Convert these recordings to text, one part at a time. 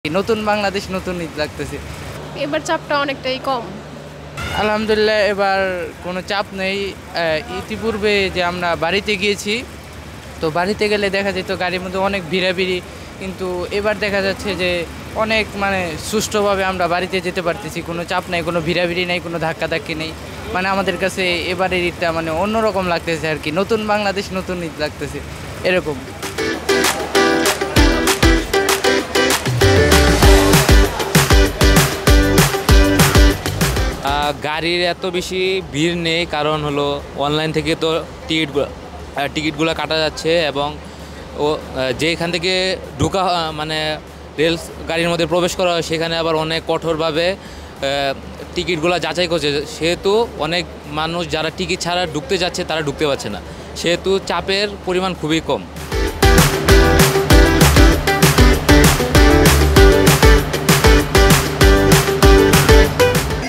নতুন বাংলাদেশ নতুন ঈদ লাগতেছে। এবার চাপটা অনেকটাই কম। আলহামদুলিল্লাহ এবার কোনো চাপ নেই। ইতিপূর্বে যে আমরা বাড়িতে গিয়েছি, তো বাড়িতে গেলে দেখা যেত গাড়ির মধ্যে অনেক ভিড়াভিড়ি, কিন্তু এবার দেখা যাচ্ছে যে অনেক সুষ্ঠুভাবে আমরা বাড়িতে যেতে পারতেছি। কোনো চাপ নাই, কোনো ভিড়াভিড়ি নেই, কোনো ধাক্কাধাক্কি নেই। আমাদের কাছে এবারের ঈদটা অন্যরকম লাগতেছে আর কি। নতুন বাংলাদেশ নতুন ঈদ লাগতেছে এরকম। গাড়ির এত বেশি ভিড় নেই, কারণ হলো অনলাইন থেকে তো টিকিটগুলো কাটা যাচ্ছে, এবং যেখান থেকে ঢোকা রেল গাড়ির মধ্যে প্রবেশ করা হয় সেখানে আবার অনেক কঠোরভাবে টিকিটগুলো যাচাই করছে। সেহেতু অনেক মানুষ যারা টিকিট ছাড়া ঢুকতে যাচ্ছে তারা ঢুকতে পারছে না, সেহেতু চাপের পরিমাণ খুবই কম।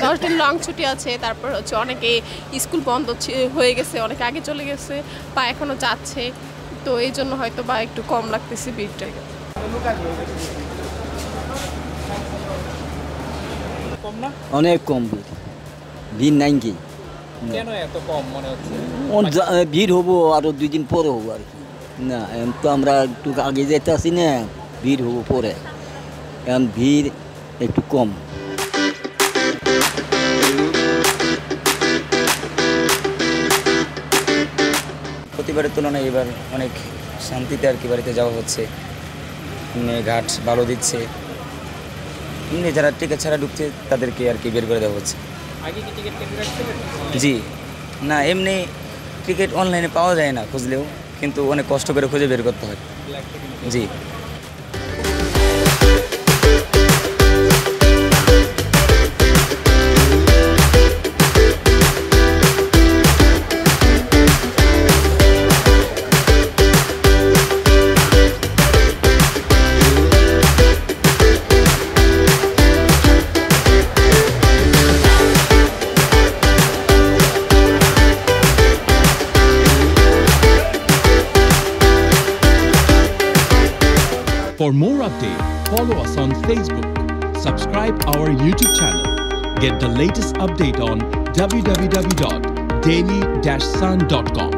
10 দিন লং ছুটি আছে, তারপর অনেকে স্কুল বন্ধ হয়ে গেছে, অনেকে আগে চলে গেছে বা এখনও যাচ্ছে, তো এই জন্য হয়তো বা একটু কম লাগতেছে ভিড়টা। অনেক কম ভিড় নাই কি? কেন এত কম মনে হচ্ছে? ভিড় হবো আরো 2 দিন পরে হবো আর কি। না এখন তো আমরা একটু আগে যেতে আসি না, ভিড় হবো পরে, এখন ভিড় একটু কম। প্রতিবারের তুলনায় এবার অনেক শান্তিতে আর কি বাড়িতে যাওয়া হচ্ছে। ঘাট ভালো দিচ্ছে, এমনি যারা টিকিট ছাড়া ঢুকছে তাদেরকে আর কি বের করে দেওয়া হচ্ছে। জি না, এমনি টিকিট অনলাইনে পাওয়া যায় না খুঁজলেও, কিন্তু অনেক কষ্ট করে খুঁজে বের করতে হয়। জি। For more updates, follow us on Facebook, subscribe our YouTube channel, get the latest update on www.daily-sun.com.